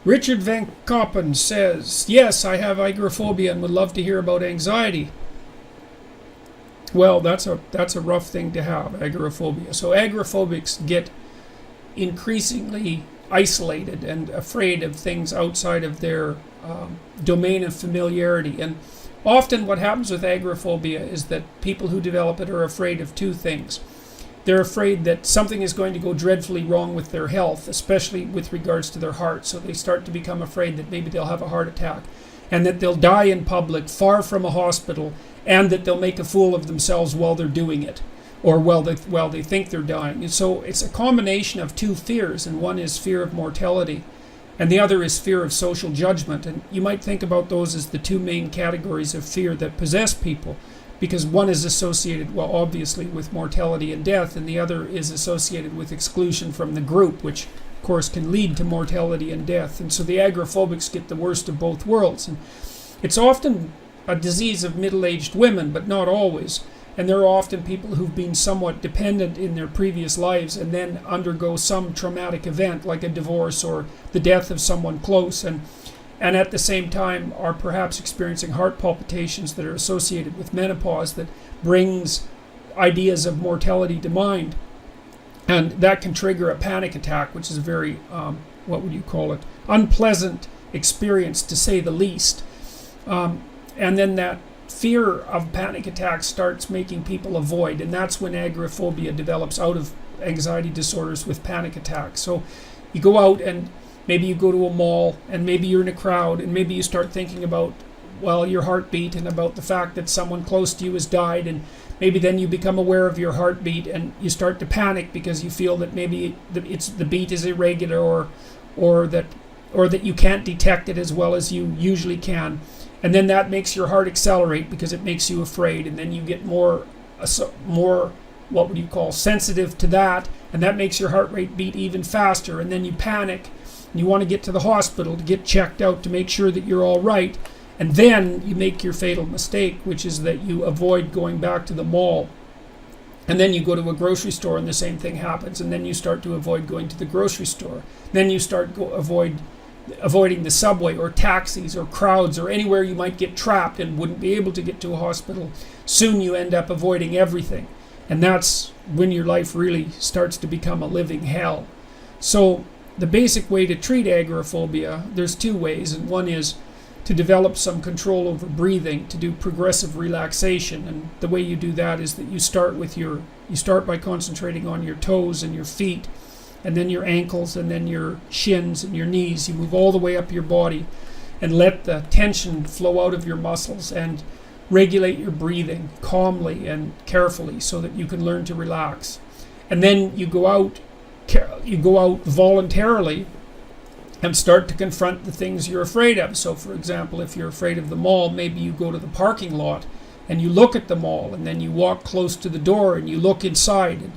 Richard Van Koppen says, yes, I have agoraphobia and would love to hear about anxiety. Well, that's a rough thing to have, agoraphobia. So agoraphobics get increasingly isolated and afraid of things outside of their domain of familiarity. And often what happens with agoraphobia is that people who develop it are afraid of two things. They're afraid that something is going to go dreadfully wrong with their health, especially with regards to their heart. So they start to become afraid that maybe they'll have a heart attack and that they'll die in public, far from a hospital, and that they'll make a fool of themselves while they're doing it, or while they think they're dying. And so it's a combination of two fears, and one is fear of mortality, and the other is fear of social judgment. And you might think about those as the two main categories of fear that possess people, because one is associated, well, obviously with mortality and death, and the other is associated with exclusion from the group, which of course can lead to mortality and death. And so the agoraphobics get the worst of both worlds. And it's often a disease of middle-aged women, but not always. And there are often people who've been somewhat dependent in their previous lives and then undergo some traumatic event like a divorce or the death of someone close, and at the same time are perhaps experiencing heart palpitations that are associated with menopause that brings ideas of mortality to mind. And that can trigger a panic attack, which is a very, unpleasant experience, to say the least. And then that fear of panic attacks starts making people avoid, and that's when agoraphobia develops out of anxiety disorders with panic attacks. So you go out and maybe you go to a mall and maybe you're in a crowd and maybe you start thinking about, well, your heartbeat and about the fact that someone close to you has died, and maybe then you become aware of your heartbeat and you start to panic because you feel that maybe the beat is irregular or that you can't detect it as well as you usually can. And then that makes your heart accelerate because it makes you afraid, and then you get more sensitive to that, and that makes your heart rate beat even faster, and then you panic and you want to get to the hospital to get checked out to make sure that you're all right, and then you make your fatal mistake, which is that you avoid going back to the mall, and then you go to a grocery store and the same thing happens, and then you start to avoid going to the grocery store, then you start avoiding the subway or taxis or crowds or anywhere you might get trapped and wouldn't be able to get to a hospital. Soon you end up avoiding everything, and that's when your life really starts to become a living hell. So the basic way to treat agoraphobia, there's two ways, and one is to develop some control over breathing, to do progressive relaxation. And the way you do that is that you start by concentrating on your toes and your feet, and then your ankles, and then your shins and your knees. You move all the way up your body and let the tension flow out of your muscles, and regulate your breathing calmly and carefully so that you can learn to relax. And then you go out voluntarily and start to confront the things you're afraid of. So for example, if you're afraid of the mall, maybe you go to the parking lot and you look at the mall, and then you walk close to the door and you look inside, and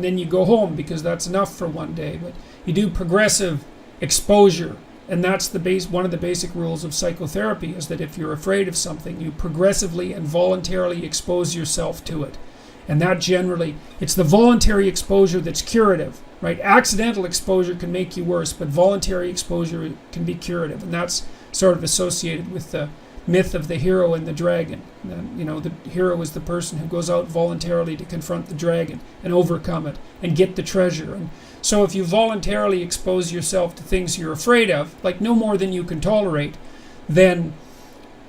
then you go home, because that's enough for one day. But you do progressive exposure, and that's one of the basic rules of psychotherapy, is that if you're afraid of something, you progressively and voluntarily expose yourself to it. And that generally, it's the voluntary exposure that's curative, right? Accidental exposure can make you worse, but voluntary exposure can be curative, and that's sort of associated with the myth of the hero and the dragon. The hero is the person who goes out voluntarily to confront the dragon and overcome it and get the treasure. And so if you voluntarily expose yourself to things you're afraid of, like no more than you can tolerate, then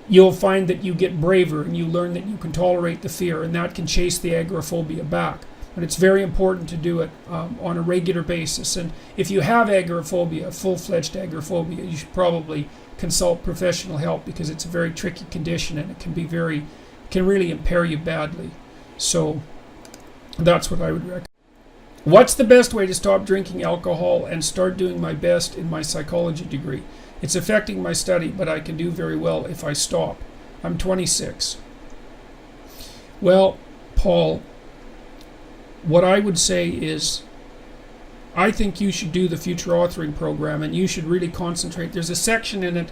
you'll find that you get braver and you learn that you can tolerate the fear, and that can chase the agoraphobia back. But it's very important to do it on a regular basis. And if you have agoraphobia, full-fledged agoraphobia, you should probably consult professional help, because it's a very tricky condition and it can really impair you badly. So that's what I would recommend. What's the best way to stop drinking alcohol and start doing my best in my psychology degree? It's affecting my study, but I can do very well if I stop. I'm 26. Well, Paul, what I would say is, I think you should do the future authoring program, and you should really concentrate. There's a section in it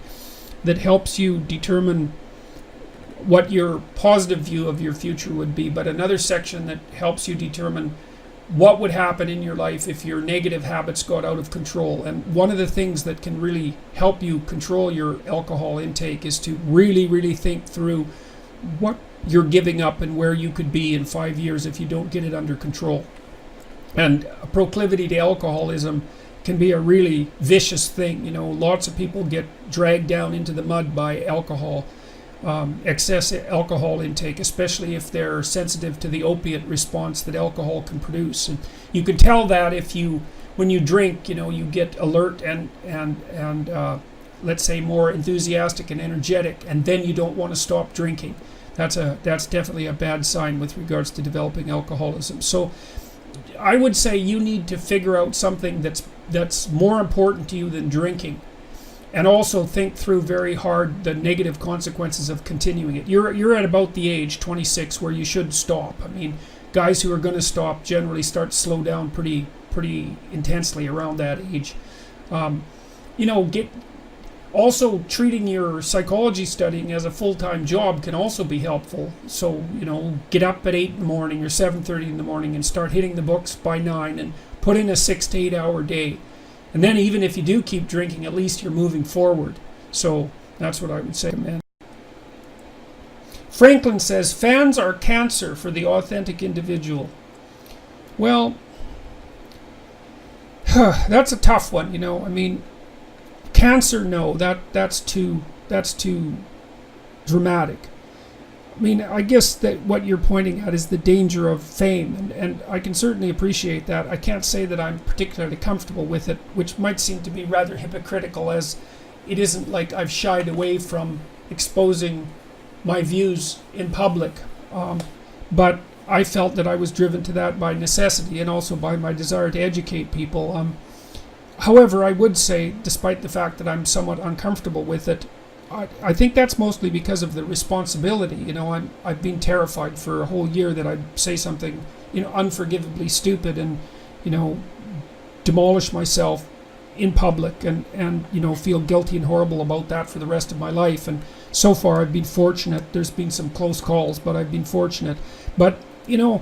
that helps you determine what your positive view of your future would be, but another section that helps you determine what would happen in your life if your negative habits got out of control. And one of the things that can really help you control your alcohol intake is to really, really think through what you're giving up and where you could be in 5 years if you don't get it under control. And a proclivity to alcoholism can be a really vicious thing. You know, lots of people get dragged down into the mud by alcohol, excess alcohol intake, especially if they're sensitive to the opiate response that alcohol can produce. And you can tell that when you drink, you know, you get alert and let's say more enthusiastic and energetic, and then you don't want to stop drinking. That's definitely a bad sign with regards to developing alcoholism. So I would say you need to figure out something that's more important to you than drinking, and also think through very hard the negative consequences of continuing it. You're at about the age, 26, where you should stop. I mean, guys who are going to stop generally start to slow down pretty intensely around that age. Also, treating your psychology studying as a full-time job can also be helpful. So, you know, get up at 8 in the morning or 7:30 in the morning and start hitting the books by 9 and put in a 6 to 8 hour day. And then even if you do keep drinking, at least you're moving forward. So that's what I would say, man. Franklin says, fans are cancer for the authentic individual. Well, that's a tough one, you know. I mean, cancer, no, that's too dramatic. I mean, I guess that what you're pointing at is the danger of fame, and I can certainly appreciate that. I can't say that I'm particularly comfortable with it, which might seem to be rather hypocritical, as it isn't like I've shied away from exposing my views in public. But I felt that I was driven to that by necessity and also by my desire to educate people. However, I would say, despite the fact that I'm somewhat uncomfortable with it, I think that's mostly because of the responsibility. You know, I've been terrified for a whole year that I'd say something, you know, unforgivably stupid and, you know, demolish myself in public and you know, feel guilty and horrible about that for the rest of my life. And so far I've been fortunate. There's been some close calls, but I've been fortunate. But, you know,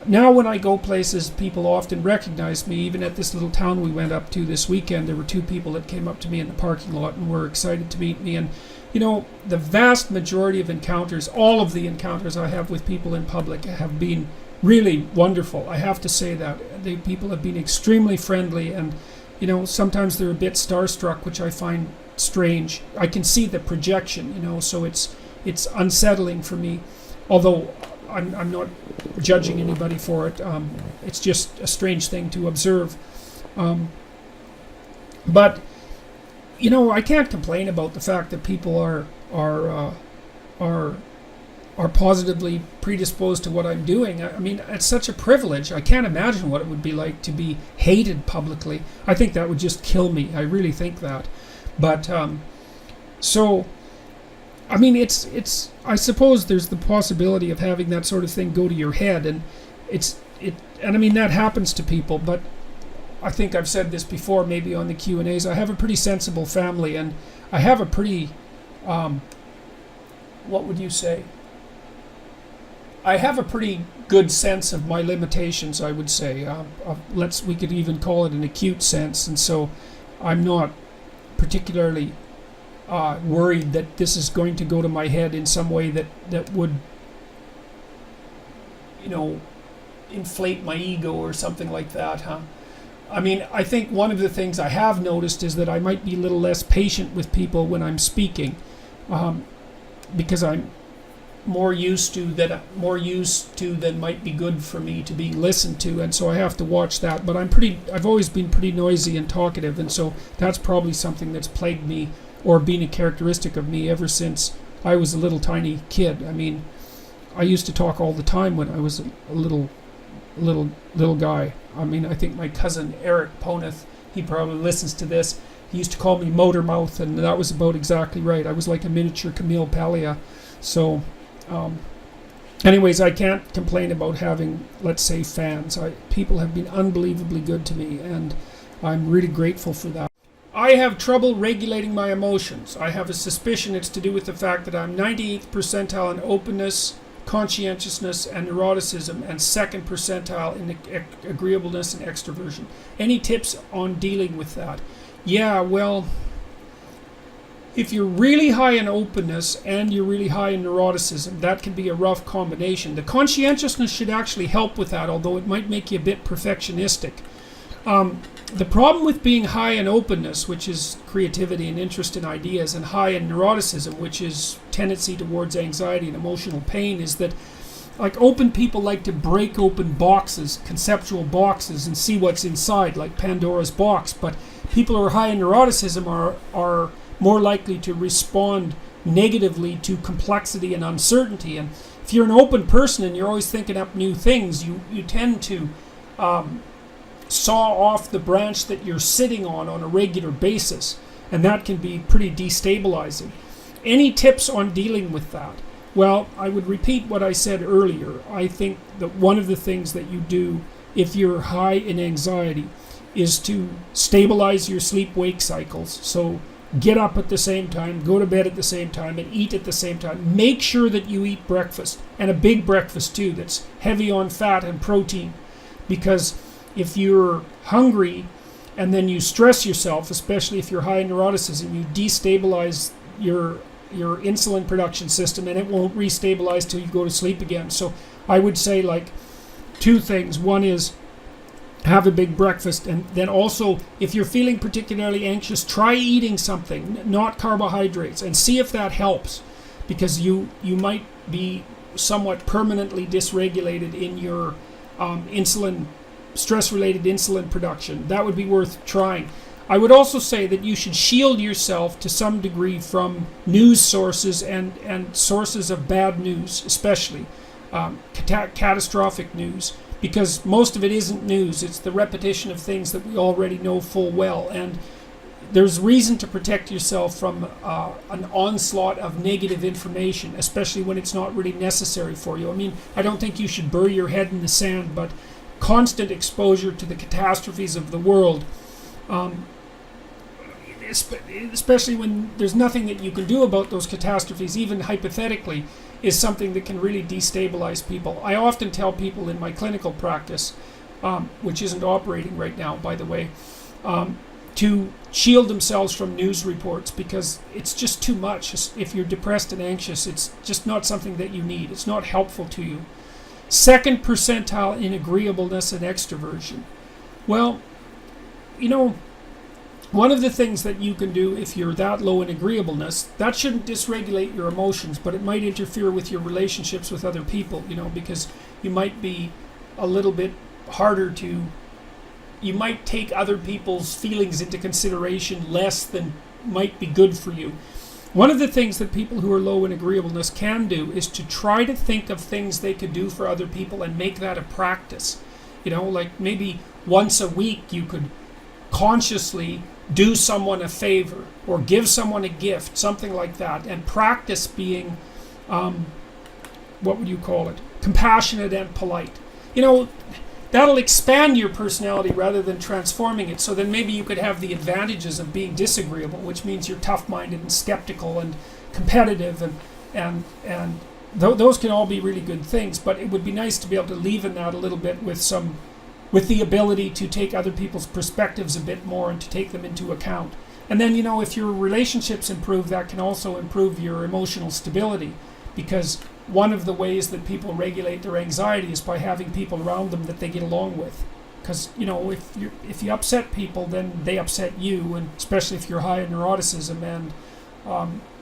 now when I go places, people often recognize me. Even at this little town we went up to this weekend, there were 2 people that came up to me in the parking lot and were excited to meet me. And, you know, the vast majority of encounters, all of the encounters I have with people in public have been really wonderful. I have to say that. The people have been extremely friendly, and, you know, sometimes they're a bit starstruck, which I find strange. I can see the projection, you know, so it's unsettling for me. Although I'm not judging anybody for it. It's just a strange thing to observe. But, you know, I can't complain about the fact that people are positively predisposed to what I'm doing. I mean, it's such a privilege. I can't imagine what it would be like to be hated publicly. I think that would just kill me. I really think that. But so, I mean, it's. I suppose there's the possibility of having that sort of thing go to your head, and and I mean, that happens to people. But I think I've said this before, maybe on the Q&As. I have a pretty sensible family, and I have a pretty, what would you say? I have a pretty good sense of my limitations, I would say. We could even call it an acute sense, and so I'm not particularly worried that this is going to go to my head in some way that would, you know, inflate my ego or something like that, huh? I mean, I think one of the things I have noticed is that I might be a little less patient with people when I'm speaking, because I'm more used to than might be good for me to be listened to, and so I have to watch that. But I've always been pretty noisy and talkative, and so that's probably something that's plagued me or been a characteristic of me ever since I was a little tiny kid. I mean, I used to talk all the time when I was a little guy. I mean, I think my cousin Eric Poneth, he probably listens to this. He used to call me Motor Mouth, and that was about exactly right. I was like a miniature Camille Paglia. So, anyways, I can't complain about having, let's say, fans. People have been unbelievably good to me, and I'm really grateful for that. I have trouble regulating my emotions. I have a suspicion it's to do with the fact that I'm 98th percentile in openness, conscientiousness and neuroticism, and second percentile in agreeableness and extroversion. Any tips on dealing with that? Yeah, well, if you're really high in openness and you're really high in neuroticism, that can be a rough combination. The conscientiousness should actually help with that, although it might make you a bit perfectionistic. The problem with being high in openness, which is creativity and interest in ideas, and high in neuroticism, which is tendency towards anxiety and emotional pain, is that like open people like to break open boxes, conceptual boxes, and see what's inside, like Pandora's box. But people who are high in neuroticism are more likely to respond negatively to complexity and uncertainty. And if you're an open person and you're always thinking up new things, you tend to saw off the branch that you're sitting on a regular basis, and that can be pretty destabilizing. Any tips on dealing with that? Well, I would repeat what I said earlier. I think that one of the things that you do if you're high in anxiety is to stabilize your sleep-wake cycles. So get up at the same time, go to bed at the same time, and eat at the same time. Make sure that you eat breakfast, and a big breakfast too, that's heavy on fat and protein, because if you're hungry and then you stress yourself, especially if you're high in neuroticism, you destabilize your insulin production system, and it won't restabilize till you go to sleep again. So I would say like two things. One is have a big breakfast, and then also if you're feeling particularly anxious, try eating something, not carbohydrates, and see if that helps, because you might be somewhat permanently dysregulated in your stress-related insulin production. That would be worth trying. I would also say that you should shield yourself to some degree from news sources and sources of bad news, especially catastrophic news, because most of it isn't news. It's the repetition of things that we already know full well, and there's reason to protect yourself from an onslaught of negative information, especially when it's not really necessary for you. I mean, I don't think you should bury your head in the sand, but constant exposure to the catastrophes of the world, especially when there's nothing that you can do about those catastrophes, even hypothetically, is something that can really destabilize people. I often tell people in my clinical practice, which isn't operating right now, by the way, to shield themselves from news reports, because it's just too much. If you're depressed and anxious, it's just not something that you need. It's not helpful to you. Second percentile in agreeableness and extroversion. Well, one of the things that you can do if you're that low in agreeableness, that shouldn't dysregulate your emotions, but it might interfere with your relationships with other people, because you might be a little bit harder to, you might take other people's feelings into consideration less than might be good for you. One of the things that people who are low in agreeableness can do is to try to think of things they could do for other people and make that a practice. Like maybe once a week you could consciously do someone a favor or give someone a gift, something like that, and practice being, what would you call it, compassionate and polite. That'll expand your personality rather than transforming it. So then maybe you could have the advantages of being disagreeable, which means you're tough-minded and skeptical and competitive, and those can all be really good things. But it would be nice to be able to leaven that a little bit with the ability to take other people's perspectives a bit more and to take them into account. And then if your relationships improve, that can also improve your emotional stability, because one of the ways that people regulate their anxiety is by having people around them that they get along with. Because if you upset people, then they upset you, and especially if you're high in neuroticism, and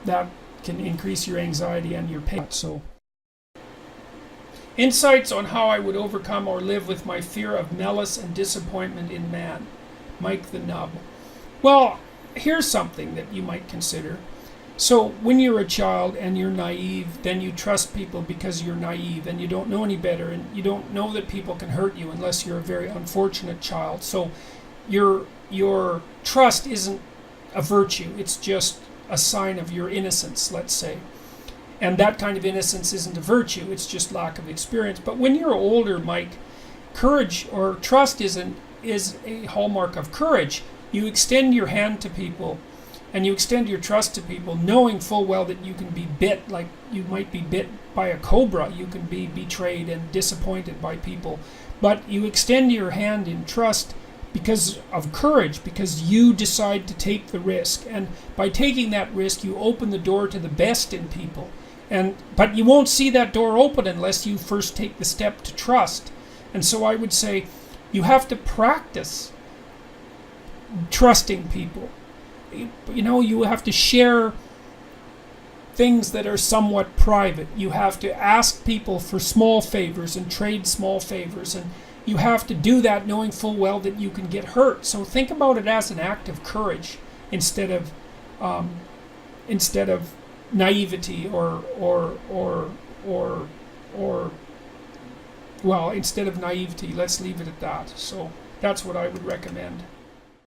that can increase your anxiety and your pain. So, insights on how I would overcome or live with my fear of malice and disappointment in man. Mike the Nub. Well, here's something that you might consider. So when you're a child and you're naive, then you trust people because you're naive and you don't know any better, and you don't know that people can hurt you unless you're a very unfortunate child. So your trust isn't a virtue, it's just a sign of your innocence, let's say. And that kind of innocence isn't a virtue, it's just lack of experience. But when you're older, Mike, courage or trust is a hallmark of courage. You extend your hand to people and you extend your trust to people, knowing full well that you can be bit, like you might be bit by a cobra. You can be betrayed and disappointed by people, but you extend your hand in trust because of courage, because you decide to take the risk, and by taking that risk you open the door to the best in people. But you won't see that door open unless you first take the step to trust. And so I would say you have to practice trusting people. You have to share things that are somewhat private. You have to ask people for small favors and trade small favors, and you have to do that knowing full well that you can get hurt. So think about it as an act of courage instead of naivety instead of naivety. Let's leave it at that. So that's what I would recommend.